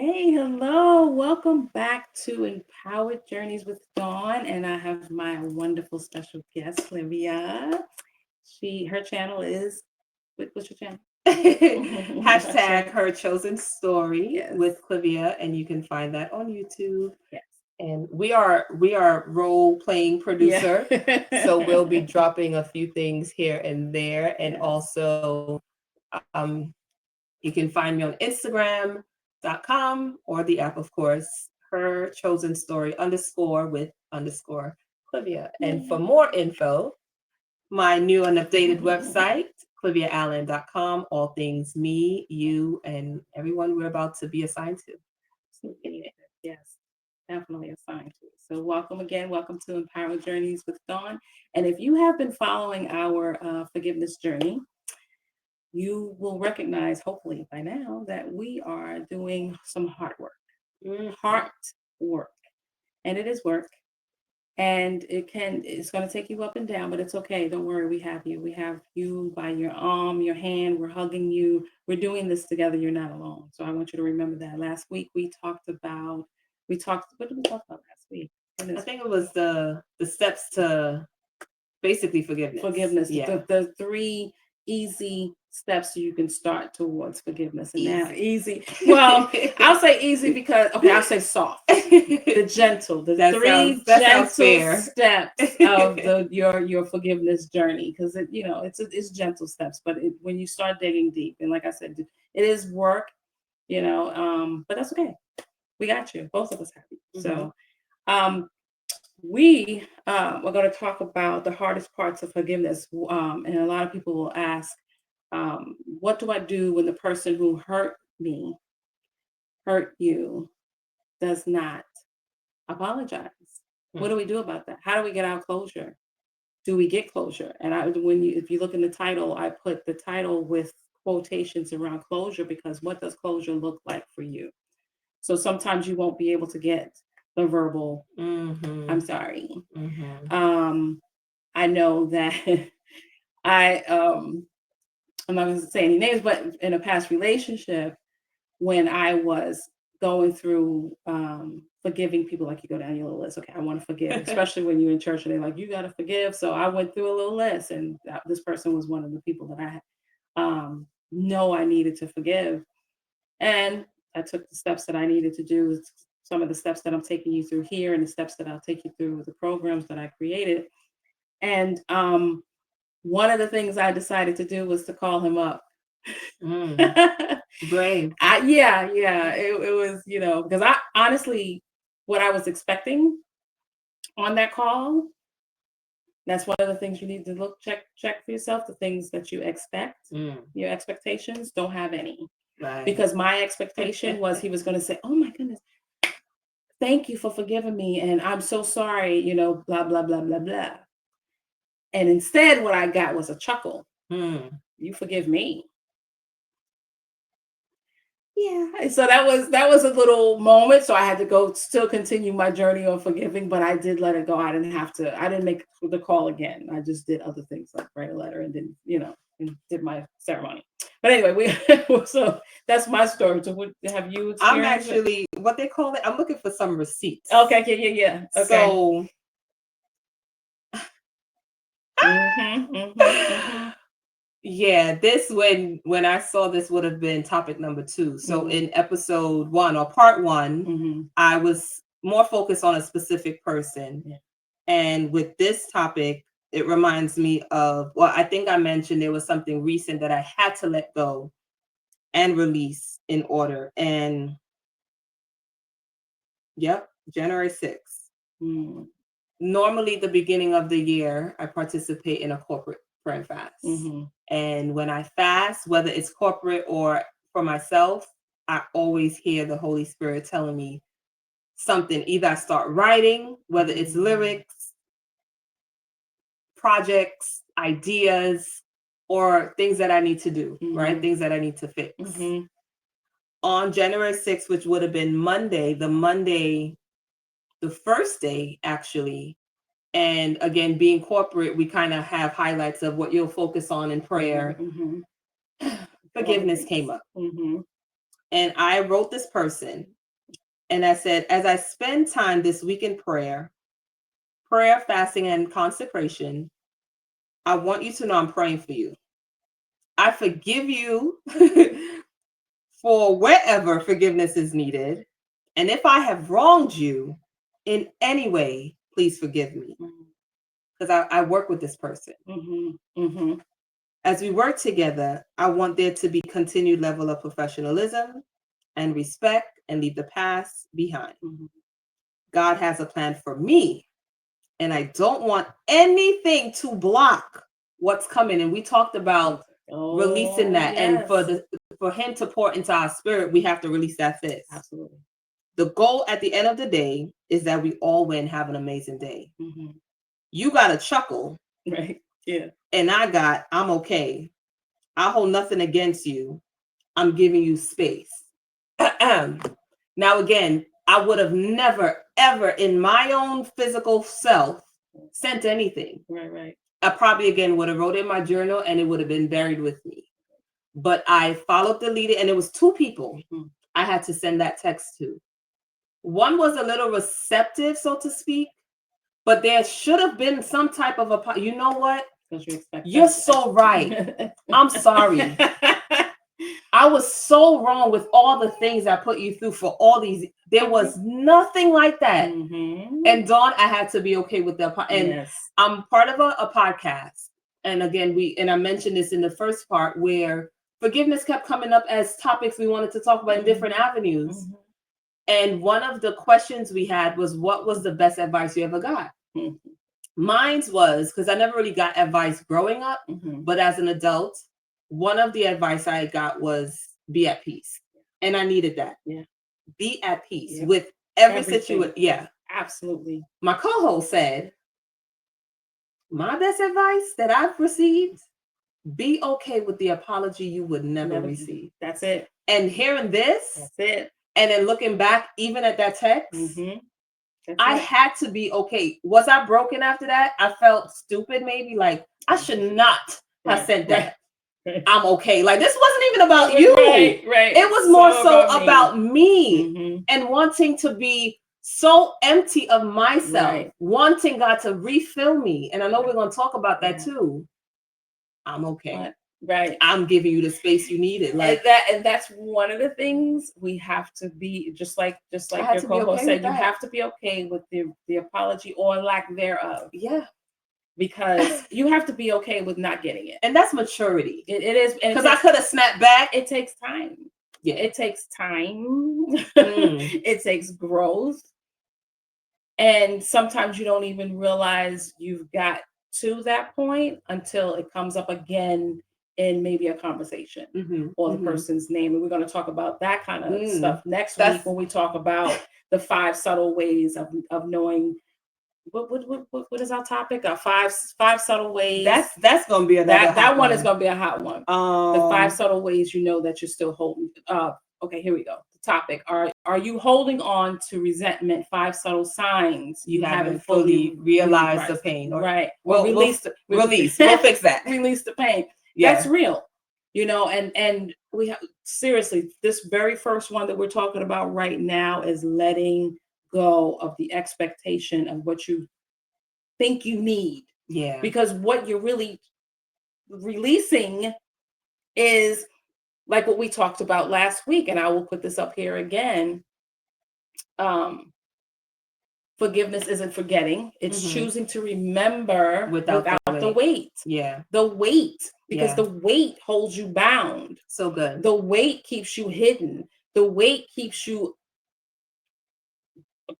Hey, hello. Welcome back to Empowered Journeys with Dawn. And I have my wonderful special guest, Clavia. Her channel is, what's your channel? Hashtag her chosen story Yes. with Clavia, and you can find that on YouTube. Yes. And we are role playing producer, Yeah. so we'll be dropping a few things here and there, and Yes. also um, you can find me on Instagram.com or the app, of course. Her chosen story underscore with underscore Clavia. And for more info, my new and updated website, ClaviaAllen.com, all things me, you, and everyone we're about to be assigned to. Yes, definitely assigned to. So, welcome again. Welcome to Empowered Journeys with Dawn. And if you have been following our forgiveness journey, you will recognize, hopefully by now, that we are doing some hard work. Heart work. And it is work. And it's going to take you up and down, but it's okay. Don't worry. We have you. We have you by your arm, your hand. We're hugging you. We're doing this together. You're not alone. So I want you to remember that. Last week what did we talk about last week? I think it was the steps to basically forgiveness. Forgiveness. Yeah. The three easy steps so you can start towards forgiveness. And now easy. Well, I'll say easy because I'll say soft. The gentle, the three gentle steps of your forgiveness journey, because it's gentle steps, but when you start digging deep, and like I said, it is work, but that's okay. We got you. Both of us have you. So, um, we're going to talk about the hardest parts of forgiveness, and a lot of people will ask, what do I do when the person who hurt you, does not apologize? What do we do about that? How do we get our closure? Do we get closure? And if you look in the title, I put the title with quotations around closure, because what does closure look like for you? So sometimes you won't be able to get the verbal, I'm sorry. I know that I'm not going to say any names, but in a past relationship, when I was going through forgiving people, like you go down your little list. Okay, I want to forgive, especially when you're in church and they're like, you got to forgive. So I went through a little list, and this person was one of the people that I know I needed to forgive. And I took the steps that I needed to do, some of the steps that I'm taking you through here, and the steps that I'll take you through with the programs that I created. And one of the things I decided to do was to call him up. Brave. Yeah. It was, because I honestly, what I was expecting on that call, that's one of the things you need to check for yourself. The things that you expect, your expectations, don't have any. Right. Because my expectation was he was going to say, oh my goodness, thank you for forgiving me, and I'm so sorry, blah, blah, blah, blah, blah. And instead, what I got was a chuckle. You forgive me? Yeah. So that was a little moment. So I had to still continue my journey on forgiving, but I did let it go. I didn't make the call again. I just did other things like write a letter and then, and did my ceremony. But anyway, so that's my story. So what have you experienced? I'm actually, what they call it, I'm looking for some receipts. Okay, yeah. Okay. So yeah, this when I saw this would have been topic number 2. So in episode 1 or part 1, I was more focused on a specific person. Yeah. And with this topic, it reminds me of, well, I think I mentioned there was something recent that I had to let go and release in order. And yep, January 6th. Normally, the beginning of the year, I participate in a corporate prayer and fast. And when I fast, whether it's corporate or for myself, I always hear the Holy Spirit telling me something. Either I start writing, whether it's lyrics, projects, ideas, or things that I need to do, right? Things that I need to fix. On January 6th, which would have been Monday, the first day actually, and again, being corporate, we kind of have highlights of what you'll focus on in prayer. Forgiveness came up. And I wrote this person, And I said, as I spend time this week in prayer, fasting, and consecration, I want you to know I'm praying for you. I forgive you for wherever forgiveness is needed. And if I have wronged you in any way, please forgive me. Because I work with this person. As we work together, I want there to be continued level of professionalism and respect and leave the past behind. God has a plan for me, and I don't want anything to block what's coming. And we talked about releasing that. Yes. And for him to pour into our spirit, we have to release that fist. Absolutely. The goal at the end of the day is that we all win, have an amazing day. You got to chuckle. Right. Yeah. And I'm okay. I hold nothing against you. I'm giving you space. Now, again, I would have never, ever in my own physical self sent anything. Right. I probably, again, would have wrote in my journal and it would have been buried with me. But I followed the leader, and it was 2 people I had to send that text to. One was a little receptive, so to speak, but there should have been some type of you know what? You're so right. I'm sorry. I was so wrong with all the things I put you through for all these. There was nothing like that. And Dawn, I had to be okay with that. And I'm part of a podcast. And again, I mentioned this in the first part where forgiveness kept coming up as topics we wanted to talk about in different avenues. And one of the questions we had was, what was the best advice you ever got? Mine's was, because I never really got advice growing up, but as an adult, one of the advice I got was be at peace. And I needed that. Yeah. Be at peace with every situation. Yeah. Absolutely. My co-host said, my best advice that I've received, be okay with the apology you would never receive. That's it. And hearing this, that's it. And then looking back, even at that text, I had to be okay. Was I broken after that? I felt stupid, maybe like I should not have sent that. Right. I'm okay. Like this wasn't even about you. Right. It was more so about me and wanting to be so empty of myself, wanting God to refill me. And I know we're going to talk about that too. I'm okay. Right. I'm giving you the space you needed. Like and that's one of the things we have to be, just like your co-host said, you have to be okay with the apology or lack thereof. Yeah. Because you have to be okay with not getting it. And that's maturity. It is. Because I could have snapped back. It takes time. Yeah. It takes time. It takes growth. And sometimes you don't even realize you've got to that point until it comes up again in maybe a conversation or the person's name. And we're going to talk about that kind of stuff next week when we talk about the 5 subtle ways of knowing. What is our topic? 5 subtle ways. That's going to be that one is going to be a hot one. The 5 subtle ways you know that you're still holding. Okay, here we go. The topic: Are you holding on to resentment? 5 subtle signs you haven't fully realized the pain. Well, release. We'll fix that. Release the pain. Yeah. That's real. And we have seriously, this very first one that we're talking about right now is letting go of the expectation of what you think you need. Yeah. Because what you're really releasing is like what we talked about last week, and I will put this up here again. Forgiveness isn't forgetting. It's choosing to remember without the weight. Yeah. The weight, because the weight holds you bound. So good. The weight keeps you hidden. The weight keeps you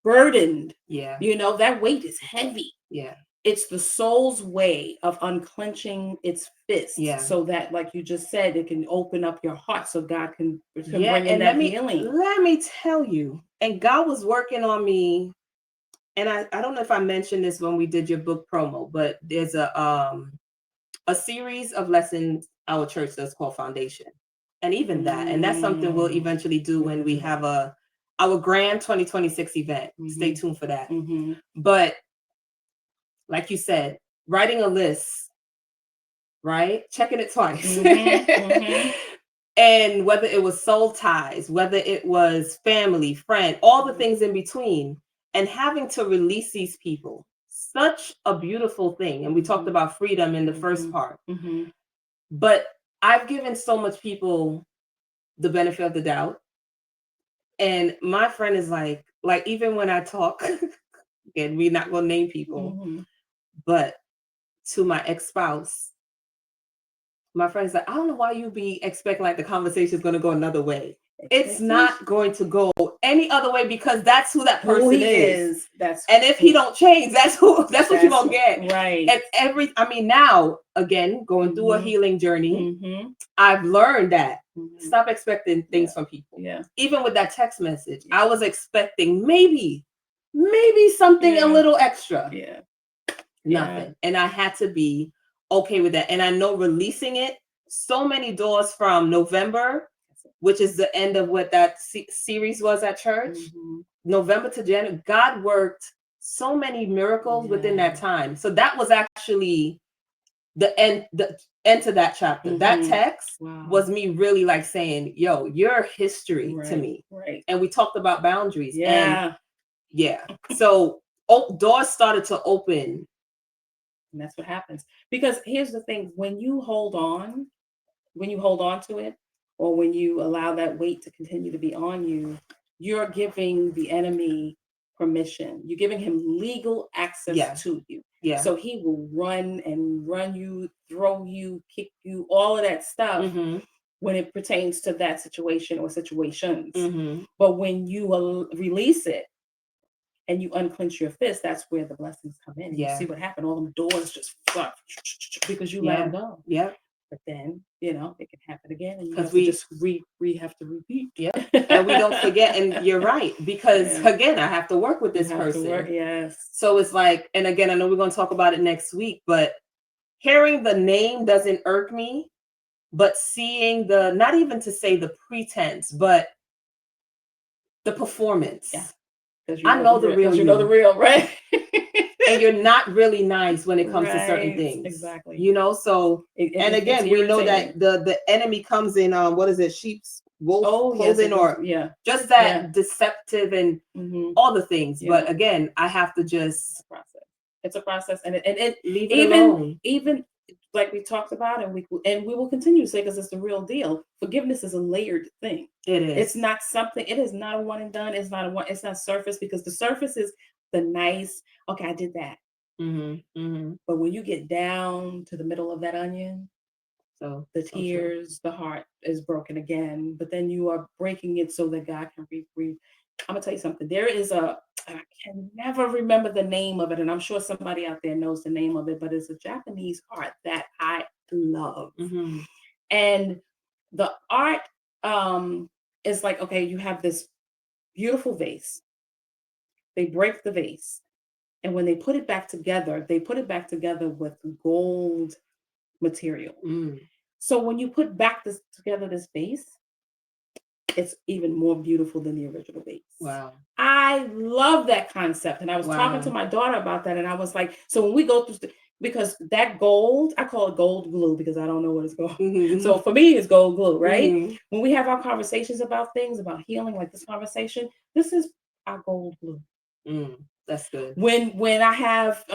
burdened. Yeah. That weight is heavy. Yeah. It's the soul's way of unclenching its fist, so that, like you just said, it can open up your heart so God can bring in that healing. Let me tell you, and God was working on me, and I don't know if I mentioned this when we did your book promo, but there's a series of lessons our church does called Foundation, and even that, and that's something we'll eventually do when we have our grand 2026 event. Stay tuned for that. But like you said, writing a list, right? Checking it twice. And whether it was soul ties, whether it was family, friend, all the things in between, and having to release these people, such a beautiful thing. And we talked about freedom in the first part. But I've given so much people the benefit of the doubt. And my friend is like even when I talk, again, we're not going to name people, but to my ex-spouse, my friend's like, I don't know why you be expecting like the conversation is going to go another way. It's not going to go any other way because that's who that person is. And if he don't change, that's what you're going to get. Right. And now, again, going through a healing journey, I've learned that stop expecting things from people. Yeah. Even with that text message, I was expecting maybe something a little extra. Yeah. Nothing. Yeah. And I had to be okay with that. And I know releasing it, so many doors from November, which is the end of what that series was at church, November to January, God worked so many miracles within that time. So that was actually the end to that chapter. That text was me really like saying, yo, you're history to me. Right. And we talked about boundaries. Yeah. So doors started to open. And that's what happens. Because here's the thing, when you hold on to it, or when you allow that weight to continue to be on you, you're giving the enemy permission. You're giving him legal access to you. Yeah. So he will run you, throw you, kick you, all of that stuff when it pertains to that situation or situations. But when you release it, and you unclench your fist, that's where the blessings come in. Yeah. You see what happened? All them doors just flop because you let them go. Yeah. But then, it can happen again. And you have to just have to repeat. Yeah. And we don't forget. And you're right. Because again, I have to work with this person. Yes. So it's like, and again, I know we're going to talk about it next week, but hearing the name doesn't irk me, but seeing not even to say the pretense, but the performance. Yeah. I know the real. You know the real, right? And you're not really nice when it comes to certain things. Exactly. So and again, we know that the enemy comes in what is it, sheep's wolf clothing, or just that deceptive and all the things. Yeah. But again, I have to just it's a process, and leave it alone. Even like we talked about, and we will continue to say, because it's the real deal. Forgiveness is a layered thing. It is. It's not something. It is not a one and done. It's not surface, because the surface is the nice. Okay, I did that. But when you get down to the middle of that onion, so the tears, the heart is broken again. But then you are breaking it so that God can breathe. I'm gonna tell you something. There is I can never remember the name of it, and I'm sure somebody out there knows the name of it, but it's a Japanese art that I love. And the art is like, okay, you have this beautiful vase. They break the vase, and when they put it back together, with gold material. So when you put back this vase, it's even more beautiful than the original vase. Wow. I love that concept. And I was talking to my daughter about that. And I was like, so when we go through, because that gold, I call it gold glue because I don't know what it's called. So for me, it's gold glue, right? When we have our conversations about things, about healing, like this conversation, this is our gold glue. That's good. When I have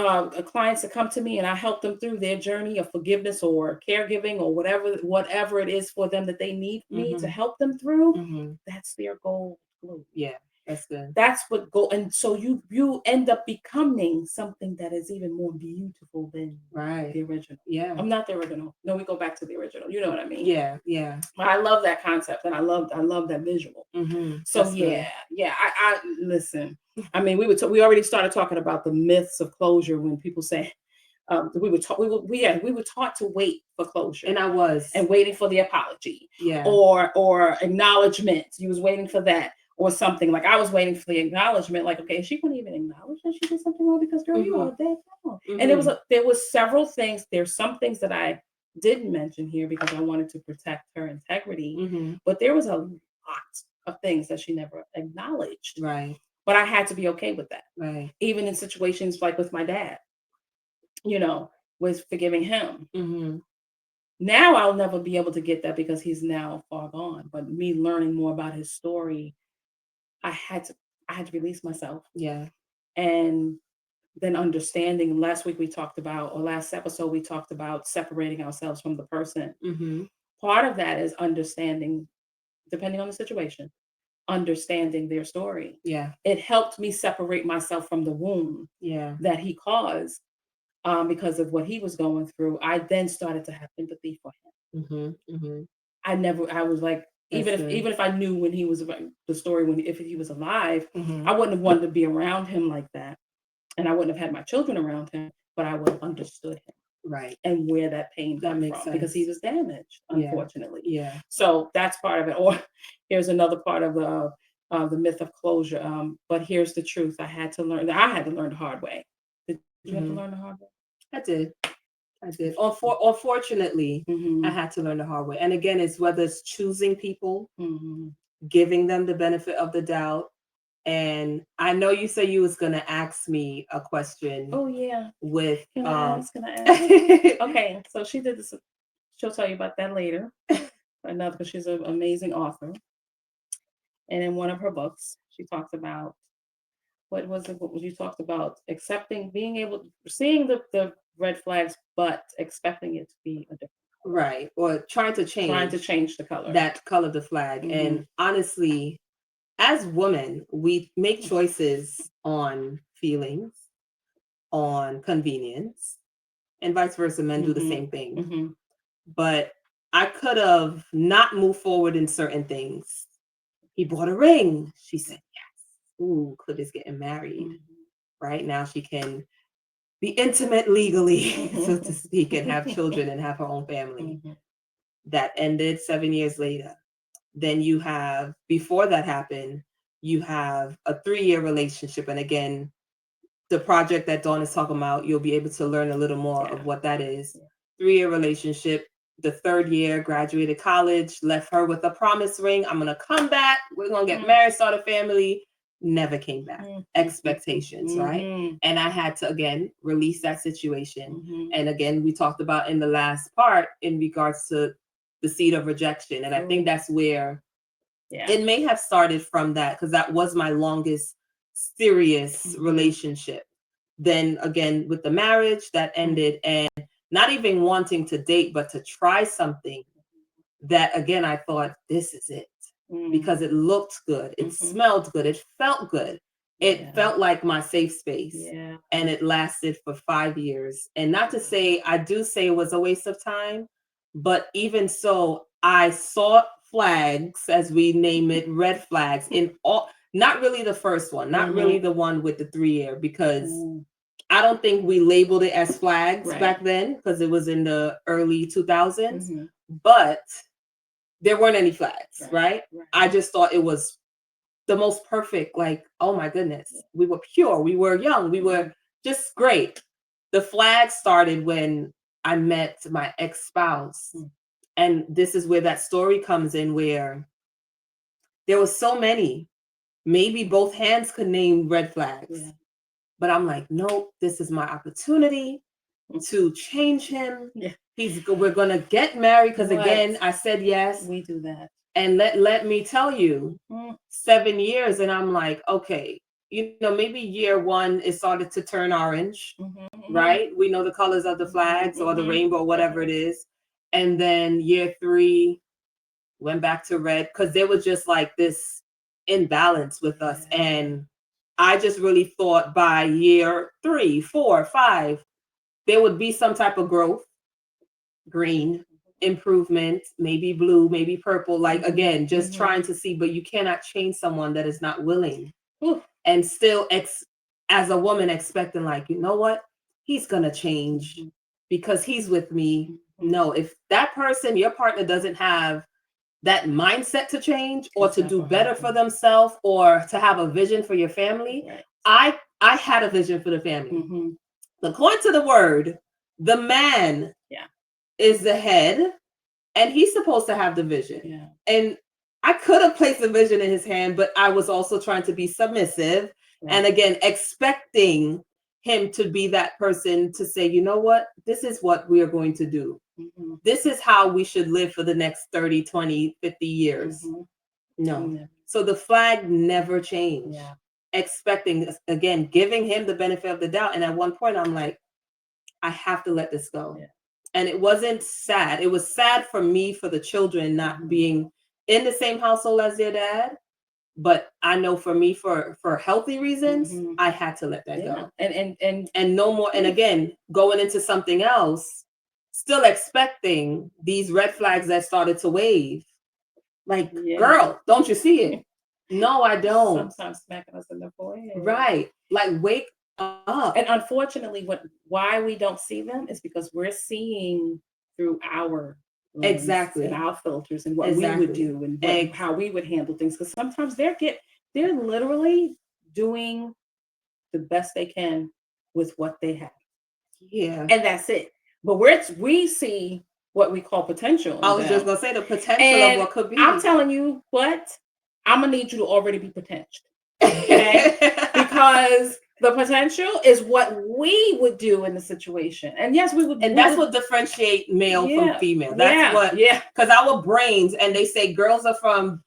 clients that come to me and I help them through their journey of forgiveness or caregiving or whatever it is for them that they need me to help them through, that's their gold glue. Yeah, that's good. That's what and so you end up becoming something that is even more beautiful than the original. Yeah, I'm not the original. No, we go back to the original. You know what I mean? Yeah. But I love that concept, and I love that visual. So that's I listen. I mean, we already started talking about the myths of closure when people say we were taught to wait for closure, and I was waiting for the apology, or acknowledgement. You was waiting for that, or something. Like I was waiting for the acknowledgement. Like, okay, she couldn't even acknowledge that she did something wrong because girl, you are dead wrong. And there was several things. There's some things that I didn't mention here because I wanted to protect her integrity, but there was a lot of things that she never acknowledged. Right. But I had to be okay with that. Right. Even in situations like with my dad, with forgiving him. Now I'll never be able to get that because he's now far gone. But me learning more about his story, I had to release myself. Yeah. And then understanding, last episode we talked about separating ourselves from the person. Mm-hmm. Part of that is understanding, depending on the situation, understanding their story. Yeah. It helped me separate myself from the wound that he caused because of what he was going through. I then started to have empathy for him. Mm-hmm. Mm-hmm. I was like, even if I knew when he was the story, if he was alive, I wouldn't have wanted to be around him like that. And I wouldn't have had my children around him, but I would have understood him. Right. And where that pain that came makes from. Sense. Because he was damaged, unfortunately. Yeah. So that's part of it. Or here's another part of the myth of closure. But here's the truth. I had to learn the hard way. Did you have to learn the hard way? I did. Unfortunately, I had to learn the hard way. And again, it's whether it's choosing people, giving them the benefit of the doubt. And I know you said you was gonna ask me a question. Oh yeah. With Can I ask? Okay, so she did this. She'll tell you about that later. Another, because she's an amazing author. And in one of her books, she talked about what you talked about accepting, being able to seeing the red flags, but expecting it to be a different color. Right, or trying to change the color, that color of the flag. And honestly, as women, we make choices on feelings, on convenience, and vice versa. Men do the same thing. But I could have not moved forward in certain things. He bought a ring. She said yes. Ooh, Cliff getting married. Right now she can be intimate legally, so to speak, and have children and have her own family. That ended 7 years later. Then you have, before that happened, you have a 3-year relationship. And again, the project that Dawn is talking about, you'll be able to learn a little more of what that is. 3-year relationship. The 3rd year, graduated college, left her with a promise ring. I'm going to come back. We're going to get married, start a family. Never came back. Expectations, right? And I had to, again, release that situation. And again, we talked about in the last part in regards to the seed of rejection. And I think that's where it may have started from that, because that was my longest serious relationship. Then again, with the marriage that ended, and not even wanting to date, but to try something that, again, I thought, this is it. Because it looked good. It smelled good. It felt good. It felt like my safe space. And it lasted for 5 years. And not to say, I do say it was a waste of time, but even so, I saw flags, as we name it, red flags, in all, not really the first one, not really the one with the 3-year, because I don't think we labeled it as flags back then, because it was in the early 2000s, but there weren't any flags, right? I just thought it was the most perfect, like, oh my goodness, we were pure, we were young, we were just great. The flag started when I met my ex-spouse. And this is where that story comes in, where there was so many, maybe both hands could name red flags. But I'm like, nope, this is my opportunity to change him. We're gonna get married, because again, I said yes. We do that. And let me tell you, 7 years, and I'm like, okay, maybe year 1 it started to turn orange, right? We know the colors of the flags or the rainbow, whatever it is. And then year 3 went back to red, because there was just like this imbalance with us. And I just really thought by year 3, 4, 5, there would be some type of growth, green, improvement, maybe blue, maybe purple, like, again, just trying to see. But you cannot change someone that is not willing. And still as a woman expecting, like, you know what, he's gonna change because he's with me. No, if that person, your partner, doesn't have that mindset to change or to do better for themselves or to have a vision for your family. I had a vision for the family. According to the word, the man is the head, and he's supposed to have the vision. And I could have placed the vision in his hand, but I was also trying to be submissive. And again, expecting him to be that person to say, you know what, this is what we are going to do. this is how we should live for the next 30, 20, 50 years. No. So the flag never changed. Yeah. Expecting, again, giving him the benefit of the doubt. And at one point I'm like, I have to let this go. Yeah. And it wasn't sad. It was sad for me, for the children not being in the same household as their dad. But I know for me, for healthy reasons, I had to let that go. And no more. And again, going into something else, still expecting these red flags that started to wave. Like, girl, don't you see it? No, I don't. Sometimes smacking us in the forehead. Right. Like, wake up. And unfortunately, why we don't see them is because we're seeing through our exactly and our filters and what we would do and how we would handle things. Because sometimes they're literally doing the best they can with what they have. Yeah. And that's it. But we see what we call potential. I was just gonna say the potential of what could be. I'm telling you what, I'm gonna need you to already be potential. Okay? Because the potential is what we would do in the situation. And yes, we would. And that's what differentiate male from female. That's what, because our brains, and they say girls are from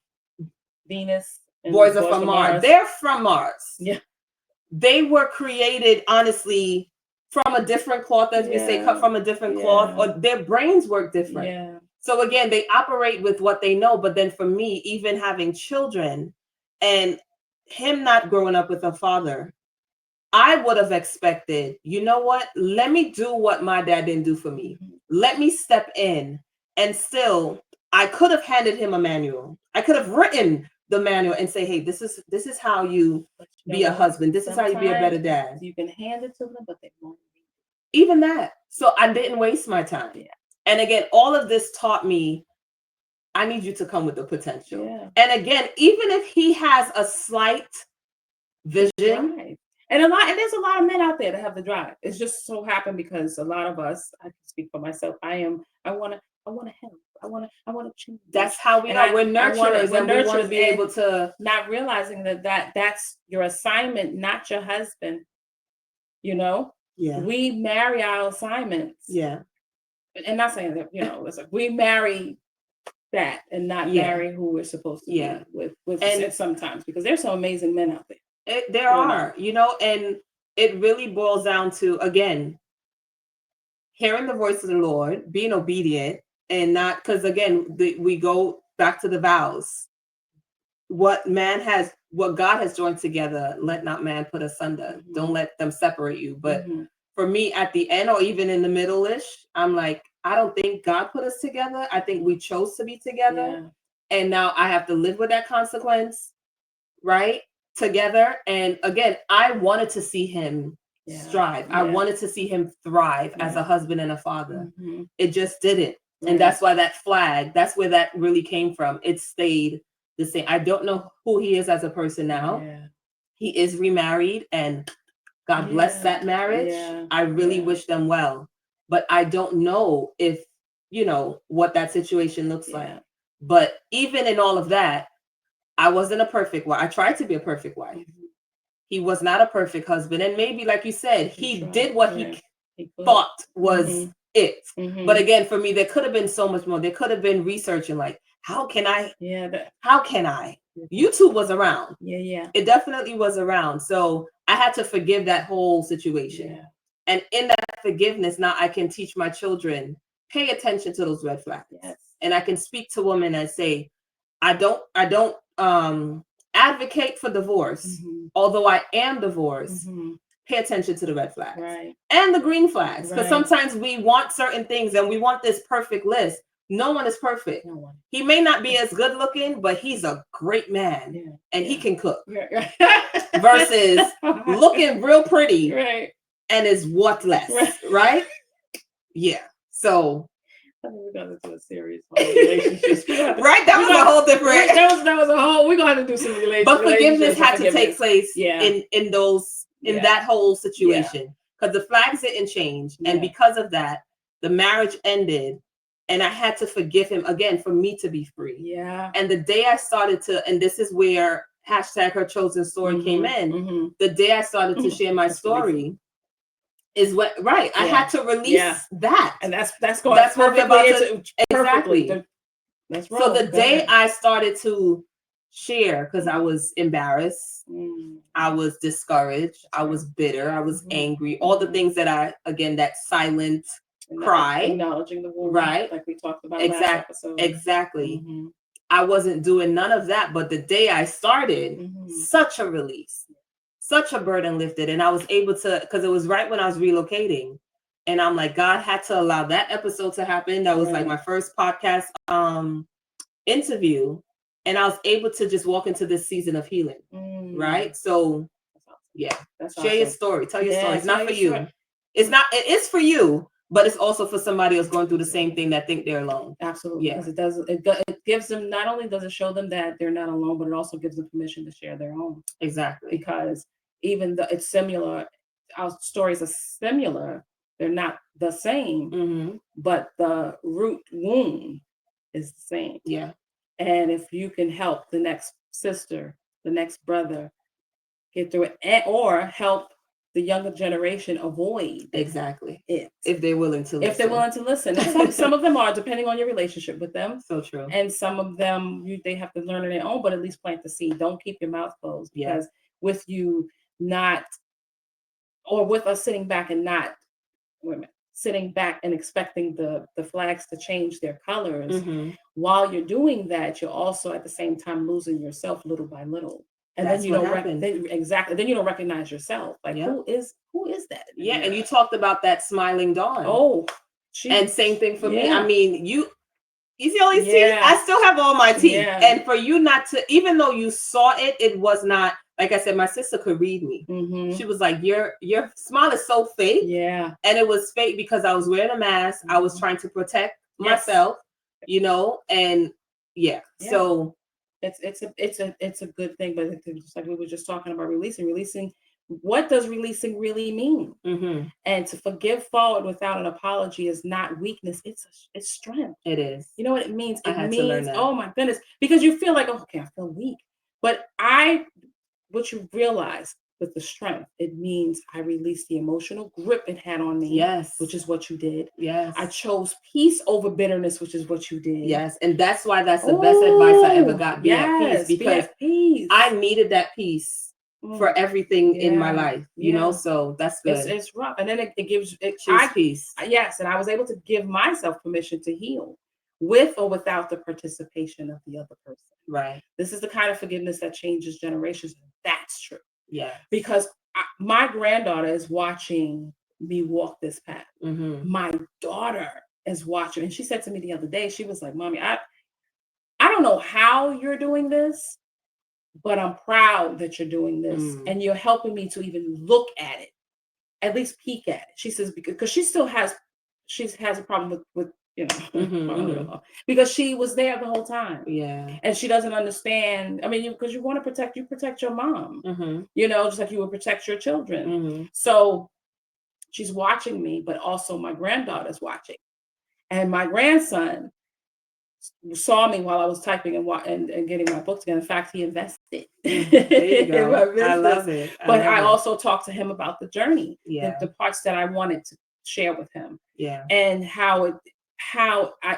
Venus, and boys are from Mars. They're from Mars. Yeah. They were created, honestly, from a different cloth, as we say, cut from a different cloth, or their brains work different. Yeah. So again, they operate with what they know. But then for me, even having children and him not growing up with a father, I would have expected, you know what? Let me do what my dad didn't do for me. Let me step in. And still, I could have handed him a manual. I could have written the manual and say, hey, this is how you be a husband. This is how you be a better dad. You can hand it to them, but they won't. Even that. So I didn't waste my time. Yeah. And again, all of this taught me, I need you to come with the potential. Yeah. And again, even if he has a slight vision. Right. And there's a lot of men out there that have the drive. It's just so happened because a lot of us, I can speak for myself, I want to help. I want to change. That's how we are. We're nurturers, and we want to be able to, not realizing that's your assignment, not your husband. You know? Yeah. We marry our assignments. Yeah. And not saying that, it's like we marry that and not marry who we're supposed to be with and sometimes, because there's some amazing men out there. There are, and it really boils down to, again, hearing the voice of the Lord, being obedient, and not, because again, we go back to the vows. What God has joined together, let not man put asunder. Mm-hmm. Don't let them separate you. But for me, at the end, or even in the middle-ish, I'm like, I don't think God put us together. I think we chose to be together. Yeah. And now I have to live with that consequence, right? Together. And again, I wanted to see him strive. Yeah. I wanted to see him thrive as a husband and a father. Mm-hmm. It just didn't. Right. And that's why that flag, that's where that really came from. It stayed the same. I don't know who he is as a person now. Yeah. He is remarried, and God bless that marriage. Yeah. I really wish them well. But I don't know if, what that situation looks like. But even in all of that, I wasn't a perfect wife. I tried to be a perfect wife. Mm-hmm. He was not a perfect husband. And maybe, like you said, he did what he thought was it. Mm-hmm. But again, for me, there could have been so much more. There could have been researching, like, how can I? YouTube was around. Yeah. It definitely was around. So I had to forgive that whole situation. Yeah. And in that forgiveness, now I can teach my children, pay attention to those red flags. Yes. And I can speak to women and say, I don't advocate for divorce, although I am divorced. Mm-hmm. Pay attention to the red flags, right, and the green flags, because sometimes we want certain things and we want this perfect list. No one is perfect. No one. He may not be as good looking, but he's a great man, and he can cook. Versus looking real pretty, and is what less, right? Yeah. So. I mean, we're gonna do a series on relationships. Right, that was a whole different. That was a whole. We're gonna have to do some relationships. But forgiveness had to take place in those that whole situation, because the flags didn't change, and because of that, the marriage ended, and I had to forgive him again for me to be free. Yeah. And the day I started to, and this is where #HerChosenStory came in. Mm-hmm. The day I started to share my story, is what right. I had to release that. And that's what we're about to exactly. That's right. So the day I started to share, because I was embarrassed, I was discouraged, I was bitter, I was angry, all the things that that silent cry, acknowledging the wound, right? Like we talked about last episode. Exactly. I wasn't doing none of that, but the day I started, such a release, such a burden lifted, and I was able to, because it was right when I was relocating, and I'm like, God had to allow that episode to happen. That was like my first podcast interview, and I was able to just walk into this season of healing, right? So yeah, that's share your story, tell your story. It's not for you. It's not. It is for you, but it's also for somebody else going through the same thing that think they're alone. Absolutely, because it gives them, not only does it show them that they're not alone, but it also gives them permission to share their own. Exactly, because even though it's similar, our stories are similar. They're not the same, but the root wound is the same. Yeah. And if you can help the next sister, the next brother get through it, or help the younger generation avoid exactly it, if they're willing to listen. If they're willing to listen. And some of them are, depending on your relationship with them. So true. And some of them they have to learn on their own, but at least plant the seed. Don't keep your mouth closed, because with you not, or with us sitting back and not, sitting back and expecting the flags to change their colors, while you're doing that, you're also at the same time losing yourself little by little. And then you don't then you don't recognize yourself. Like, who is that? Yeah, and you talked about that smiling dawn. Oh, and same thing for me. I mean, you see all these teeth? I still have all my teeth. And for you not to, even though you saw it, it was not, like I said, my sister could read me. She was like, your smile is so fake. Yeah. And it was fake because I was wearing a mask. I was trying to protect myself, and so it's a good thing, but it's like we were just talking about releasing. What does releasing really mean? And to forgive forward without an apology is not weakness. It's strength. It is. You know what it means? It means, oh my goodness, because you feel like, oh, okay, I feel weak. But what you realize with the strength, it means I released the emotional grip it had on me. Yes. Which is what you did. Yes. I chose peace over bitterness, which is what you did. Yes. And that's why that's the best advice I ever got. Be at peace, because I needed that peace for everything in my life, you know, so that's good. It's rough. And then it gives peace. Yes. And I was able to give myself permission to heal with or without the participation of the other person. Right. This is the kind of forgiveness that changes generations. That's true. Yeah. Because my granddaughter is watching me walk this path. My daughter is watching. And she said to me the other day, she was like, Mommy, I don't know how you're doing this, but I'm proud that you're doing this. And you're helping me to even look at it, at least peek at it. She says, because she still has a problem with because she was there the whole time. Yeah. And she doesn't understand. I mean, because you want to protect your mom, just like you would protect your children. So she's watching me, but also my granddaughter's watching. And my grandson saw me while I was typing and getting my book together. In fact, he invested. There you go. I love it. But I also talked to him about the journey, the parts that I wanted to share with him, and how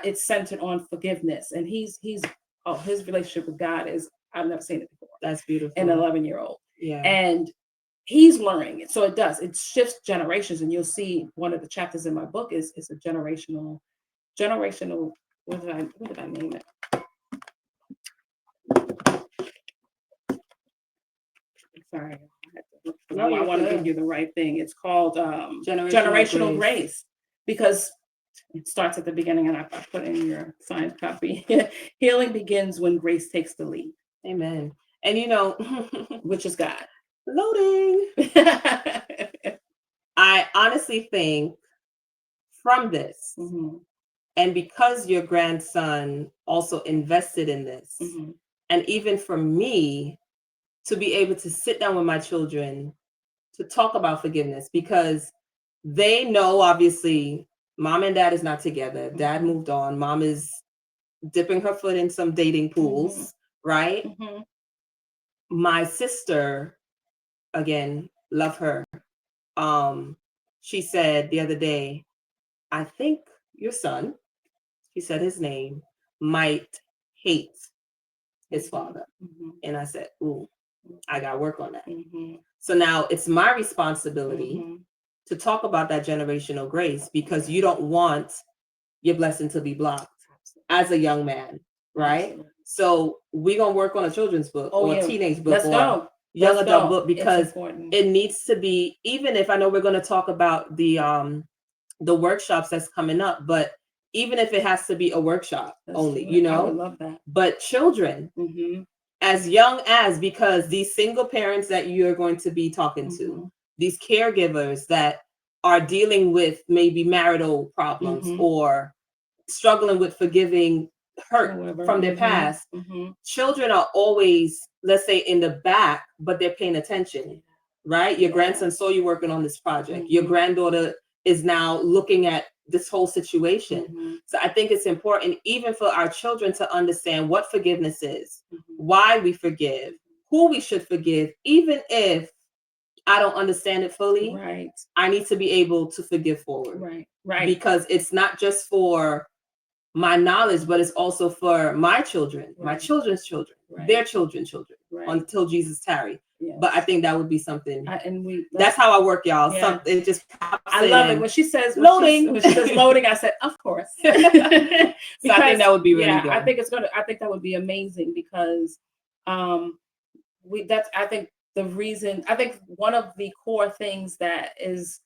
it's centered on forgiveness. And his relationship with God is, I've never seen it before. That's beautiful. An 11-year-old, yeah, and he's learning it. So it shifts generations, and you'll see one of the chapters in my book is a generational. What did I name it? Sorry, I want to give you the right thing. It's called generational grace, because it starts at the beginning, and I put in your signed copy. Healing begins when grace takes the lead. Amen. And which is God. Loading. I honestly think from this, and because your grandson also invested in this, and even for me to be able to sit down with my children to talk about forgiveness, because they know, obviously, mom and dad is not together. Dad moved on. Mom is dipping her foot in some dating pools, right? My sister, again, love her. she said the other day, I think your son, he said his name, might hate his father. And I said, ooh, I got to work on that. So now it's my responsibility to talk about that generational grace, because you don't want your blessing to be blocked as a young man, right? Absolutely. So we're going to work on a children's book or a teenage book or young adult book, because it needs to be, even if I know we're going to talk about the workshops that's coming up, but even if it has to be a workshop only, you know, I would love that. But children, as young as, because these single parents that you're going to be talking to, these caregivers that are dealing with maybe marital problems or struggling with forgiving hurt from their past, children are always, let's say, in the back, but they're paying attention, right? Your grandson saw you working on this project. Your granddaughter is now looking at this whole situation. So I think it's important, even for our children, to understand what forgiveness is, why we forgive, who we should forgive, even if I don't understand it fully. Right. I need to be able to forgive forward. Right. Right. Because it's not just for my knowledge, but it's also for my children, my children's children, their children, until Jesus tarry. Yes. But I think that would be something, that's how I work, y'all. Yeah. Something just I love it when she says loading. When she says loading, I said, of course. Because, so I think that would be really good. I think that would be amazing, because I think one of the core things that is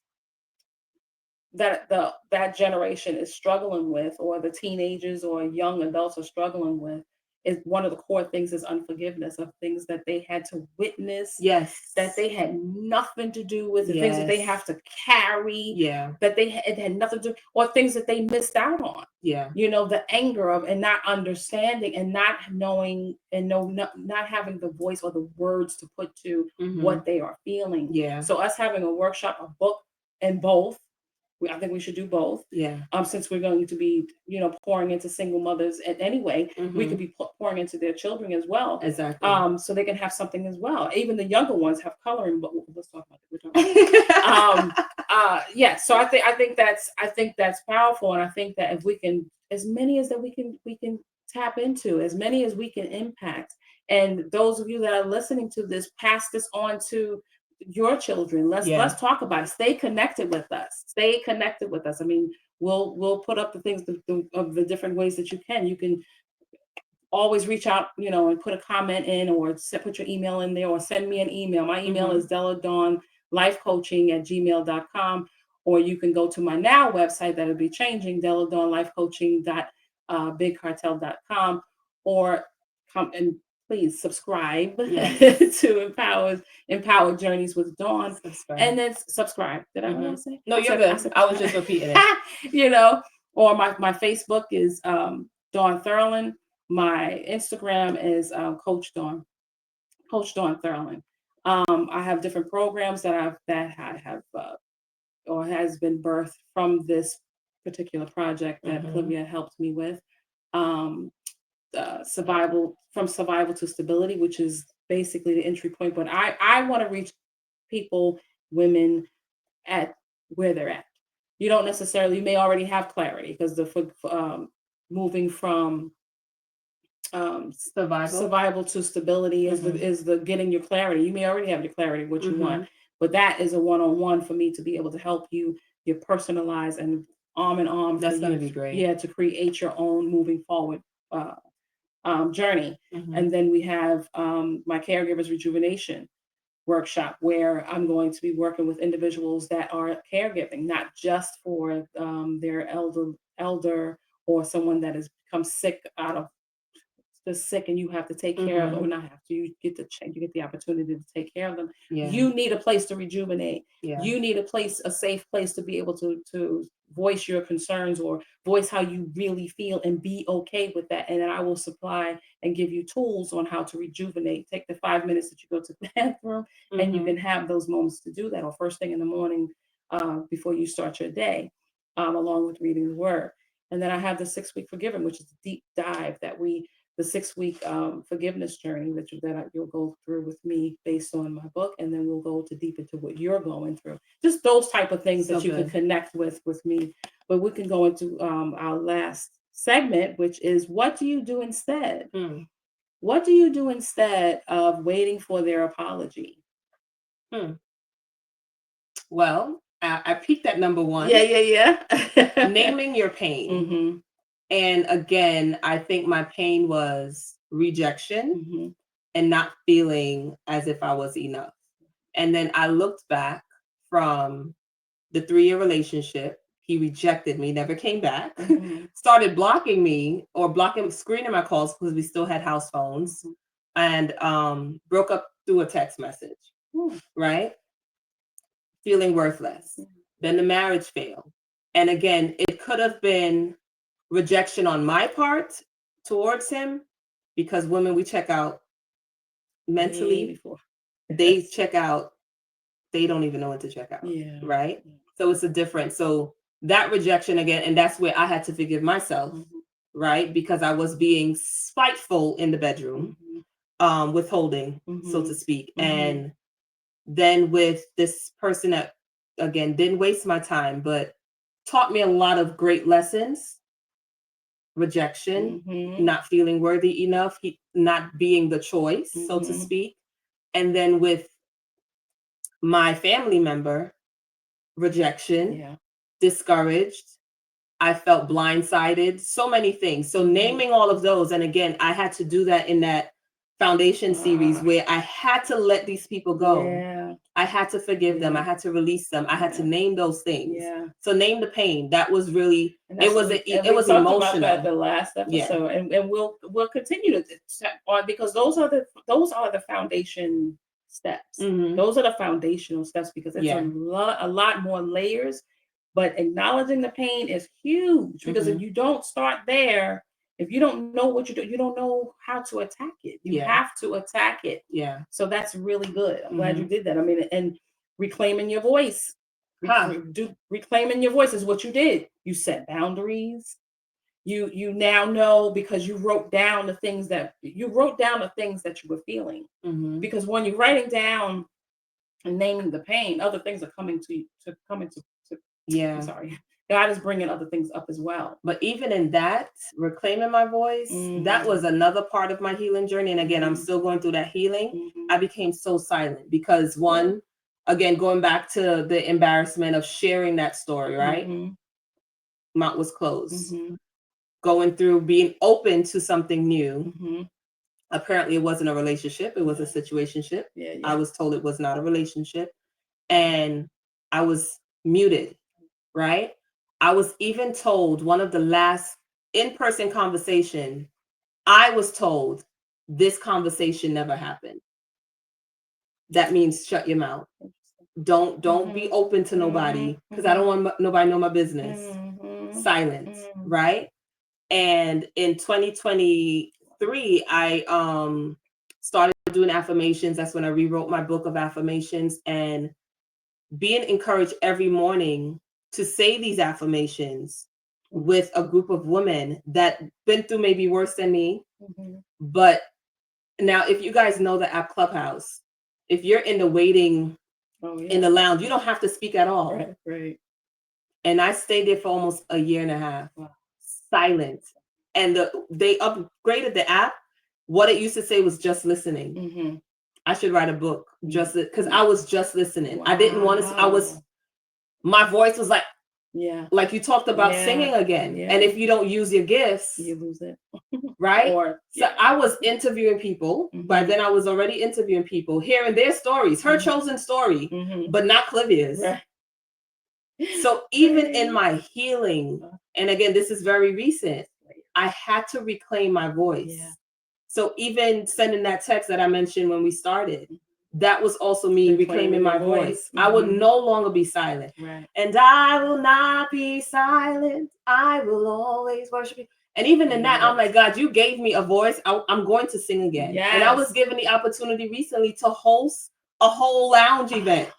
that generation is struggling with, or the teenagers or young adults are struggling with, is one of the core things is unforgiveness of things that they had to witness, that they had nothing to do with, the things that they have to carry, that it had nothing to do, or things that they missed out on. You know, the anger of, and not understanding, and not knowing, and not having the voice or the words to put to what they are feeling. So us having a workshop, a book, and both, I think we should do both. Since we're going to be, pouring into single mothers, and anyway, we could be pouring into their children as well. Exactly. So they can have something as well. Even the younger ones have coloring, but let's talk about it. So I think that's powerful, and I think that if we can, as many as that we can tap into, as many as we can impact, and those of you that are listening to this, pass this on to your children. Let's talk about it. Stay connected with us. I mean, we'll put up the things of the different ways that you can. You can always reach out, and put a comment in, or put your email in there, or send me an email. My email is deladonnlifecoaching@gmail.com, or you can go to my now website that'll be changing, deladonnlifecoaching.bigcartel.com, or come and please subscribe to Empowered Journeys with Dawn. And then subscribe. Did I already say? No, you're good. I was just repeating it. Or my Facebook is Dawn Thurland. My Instagram is Coach Dawn Thurland. I have different programs that I have or has been birthed from this particular project that Clavia helped me with. Survival to stability, which is basically the entry point. But I want to reach people, women, at where they're at. You don't necessarily, you may already have clarity, because moving from survival to stability is the getting your clarity. You may already have your clarity, what you want, but that is a one-on-one for me to be able to help you get personalized and arm in arm. That's going to be great. Yeah, to create your own moving forward journey. And then we have my caregivers rejuvenation workshop, where I'm going to be working with individuals that are caregiving, not just for their elder or someone that has become sick and you have to take care of them, or not have to, you get the opportunity to take care of them. You need a place to rejuvenate. You need a safe place to be able to voice your concerns, or voice how you really feel, and be okay with that. And then I will supply and give you tools on how to rejuvenate. Take the 5 minutes that you go to the bathroom, and you can have those moments to do that, or first thing in the morning before you start your day, along with reading the word. And then I have the 6-week forgiving, which is a deep dive that we the 6-week forgiveness journey that you'll go through with me based on my book, and then we'll go deep into what you're going through. Just those type of things that you can connect with me. But we can go into our last segment, which is, what do you do instead? What do you do instead of waiting for their apology? Well, I peaked at number 1. Yeah. Naming your pain. And again, I think my pain was rejection and not feeling as if I was enough. And then I looked back from the 3-year relationship. He rejected me, never came back, started blocking me or screening my calls because we still had house phones, and broke up through a text message, right? Feeling worthless. Then the marriage failed. And again, it could have been rejection on my part towards him, because women, we check out mentally. They check out, they don't even know when to check out, right? So it's a difference. So that rejection again, and that's where I had to forgive myself, right? Because I was being spiteful in the bedroom, withholding, so to speak. And then with this person that, again, didn't waste my time, but taught me a lot of great lessons. Rejection, not feeling worthy enough, not being the choice, so to speak. And then with my family member, rejection, discouraged, I felt blindsided, so many things. So naming all of those, and again, I had to do that in that foundation series where I had to let these people go. I had to forgive them. I had to release them. I had to name those things. So name the pain. That was really, it was emotional. About that the last episode, and we'll continue to on, because those are the foundation steps. Those are the foundational steps, because it's a lot more layers. But acknowledging the pain is huge, because if you don't start there, if you don't know what you do, you don't know how to attack it. You have to attack it. So that's really good. I'm glad you did that. I mean, and reclaiming your voice. Reclaiming your voice is what you did. You set boundaries. You now know, because you wrote down the things that you were feeling. Because when you're writing down and naming the pain, other things are coming to you. I'm sorry. God is bringing other things up as well. But even in that, reclaiming my voice, that was another part of my healing journey. And again, I'm still going through that healing. I became so silent because again, going back to the embarrassment of sharing that story, right? Mouth was closed. Going through being open to something new. Apparently it wasn't a relationship. It was a situationship. I was told it was not a relationship. And I was muted, right? I was even told, one of the last in-person conversation, I was told this conversation never happened. That means shut your mouth. Don't be open to nobody, because I don't want nobody know my business. Silence, right? And in 2023, I started doing affirmations. That's when I rewrote my book of affirmations, and being encouraged every morning to say these affirmations with a group of women that been through maybe worse than me. But now, if you guys know the app Clubhouse, if you're in the waiting in the lounge, you don't have to speak at all. Right. And I stayed there for almost a year and a half, silent. And they upgraded the app. What it used to say was just listening. I should write a book just because I was just listening. I didn't want to. My voice was like you talked about singing again. And if you don't use your gifts, you lose it. Right? So I was interviewing people. By then I was already interviewing people, hearing their stories, her chosen story, but not Clavia's. Right. So even in my healing, and again, this is very recent, I had to reclaim my voice. So even sending that text that I mentioned when we started, that was also me reclaiming my voice. I would no longer be silent. And I will not be silent. I will always worship you. And even in that, I'm like, God, you gave me a voice. I'm going to sing again. And I was given the opportunity recently to host a whole lounge event.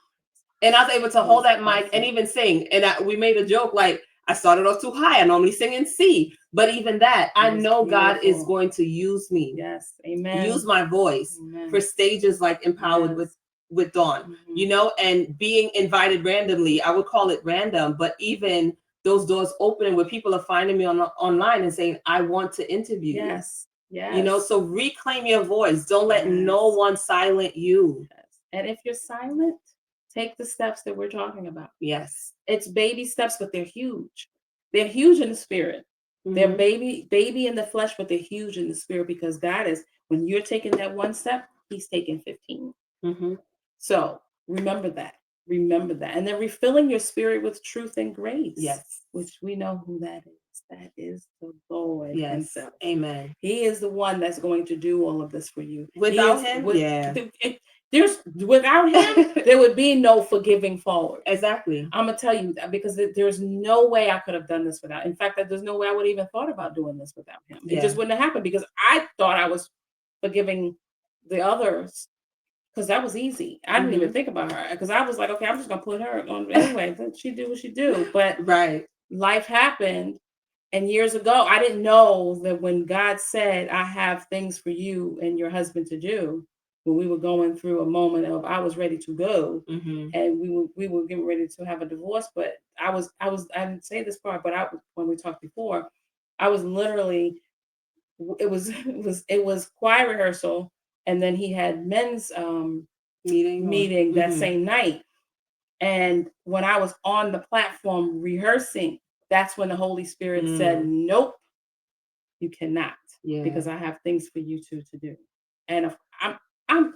And I was able to hold that mic and even sing. And we made a joke like, I started off too high. I normally sing in C. But even that, I know God is going to use me. Yes. Amen. Use my voice for stages like Empowered with Dawn, and being invited randomly. I would call it random, but even those doors opening where people are finding me online and saying, I want to interview you. Yes. Yes. So reclaim your voice. Don't let no one silent you. Yes. And if you're silent, take the steps that we're talking about. Yes. It's baby steps, but they're huge. They're huge in the spirit. They're baby in the flesh, but they're huge in the spirit, because God is, when you're taking that one step, he's taking 15. So remember that. Remember that. And then refilling your spirit with truth and grace. Yes. Which we know who that is. That is the Lord himself. Amen. He is the one that's going to do all of this for you. Without him, without him, there would be no forgiving forward. Exactly. I'm gonna tell you that, because there's no way I could have done this without. In fact, there's no way I would have even thought about doing this without him. It just wouldn't have happened, because I thought I was forgiving the others, because that was easy. I didn't even think about her, because I was like, okay, I'm just gonna put her on anyway. She do what she do. But life happened. And years ago, I didn't know that when God said, I have things for you and your husband to do, when we were going through a moment of, I was ready to go, and we were getting ready to have a divorce. But I didn't say this part, but when we talked before, I was literally, it was choir rehearsal, and then he had men's meeting that same night. And when I was on the platform rehearsing, that's when the Holy Spirit said, nope, you cannot, because I have things for you two to do. And I'm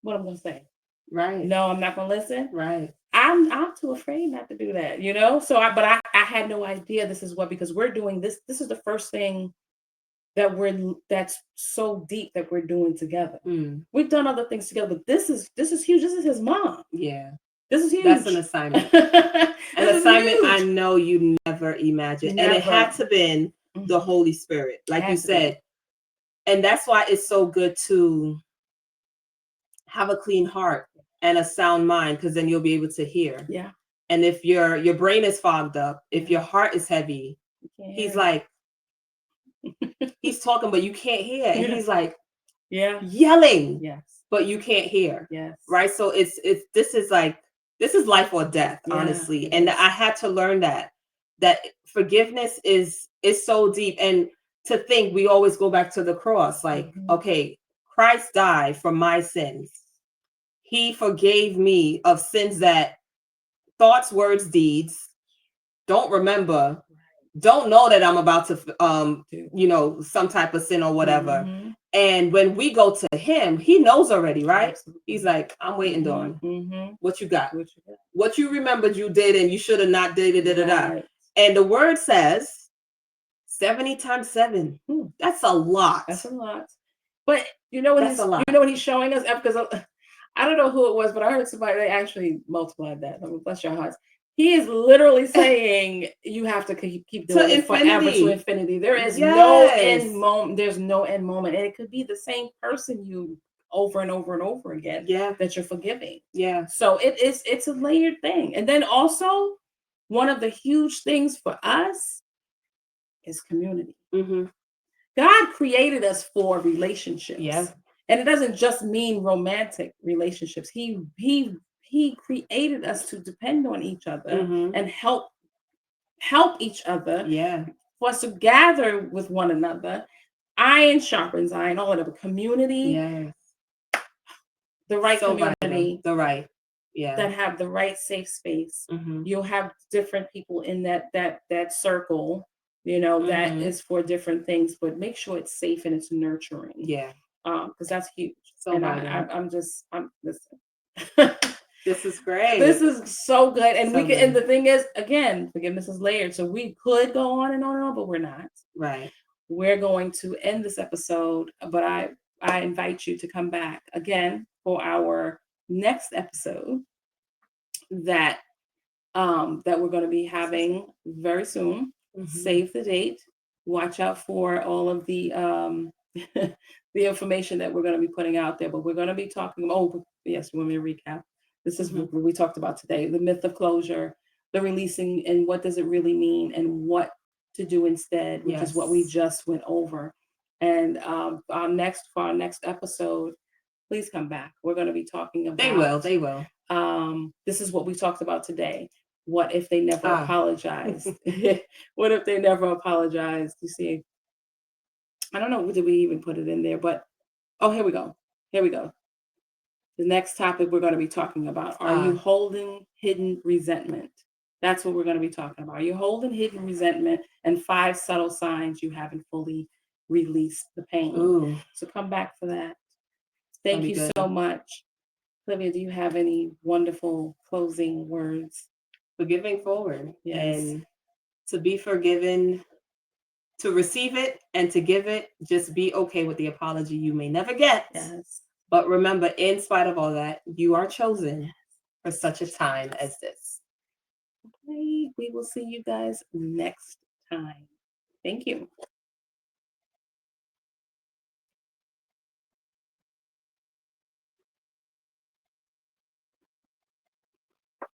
what I'm going to say. Right. No, I'm not going to listen. Right. I'm too afraid not to do that, So I had no idea this is because we're doing this. This is the first thing that's so deep that we're doing together. We've done other things together, but this is huge. This is his mom. Yeah. This is huge. That's an assignment. An assignment I know you never imagined. And it had to been the Holy Spirit, like you said. And that's why it's so good to have a clean heart and a sound mind, because then you'll be able to hear. Yeah. And if your brain is fogged up, if your heart is heavy, he's like, he's talking, but you can't hear. And he's like, yelling. Yes. But you can't hear. Yes. Right. So this is life or death, honestly. And I had to learn that forgiveness is so deep. And to think, we always go back to the cross, like, okay, Christ died for my sins. He forgave me of sins that thoughts, words, deeds, don't remember, don't know that I'm about to, some type of sin or whatever. And when we go to him, he knows already, right? Absolutely. He's like, I'm waiting, Dawn. What you got? What you remembered you did, and you should have not did it. Right. And the word says 70 times 7. That's a lot. That's a lot. But you know what he's showing us? Because I don't know who it was, but I heard somebody, they actually multiplied that. Bless your hearts. He is literally saying you have to keep doing it forever to infinity. There is no end moment. There's no end moment. And it could be the same person you over and over and over again that you're forgiving. Yeah. So it's a layered thing. And then also, one of the huge things for us is community. God created us for relationships. Yeah. And it doesn't just mean romantic relationships. He created us to depend on each other and help each other. Yeah. For us to gather with one another. Iron sharpens iron, all of the community. Yes. The right community. The right. Yeah. That have the right safe space. You'll have different people in that circle, that is for different things, but make sure it's safe and it's nurturing. Yeah. Because that's huge. So and I'm listen. This is great. This is so good. And and the thing is, again, forgiveness is layered. So we could go on and on and on, but we're not. Right. We're going to end this episode, but I invite you to come back again for our next episode that we're going to be having very soon. Save the date. Watch out for all of the the information that we're going to be putting out there, but we're going to be talking. Oh, yes, you want me to recap? This is what we talked about today: the myth of closure, the releasing, and what does it really mean, and what to do instead, which is what we just went over. And for our next episode, please come back. We're going to be talking about. They will. This is what we talked about today. What if they never apologized? What if they never apologized? You see, I don't know. Did we even put it in there? But here we go. The next topic we're going to be talking about: are you holding hidden resentment? That's what we're going to be talking about. Are you holding hidden resentment? And 5 subtle signs you haven't fully released the pain. Ooh. So come back for that. Thank you so much. Clavia, do you have any wonderful closing words? Forgiving forward. Yes. And to be forgiven, to receive it and to give it, just be okay with the apology you may never get. Yes. But remember, in spite of all that, you are chosen for such a time as this. Okay, we will see you guys next time. Thank you.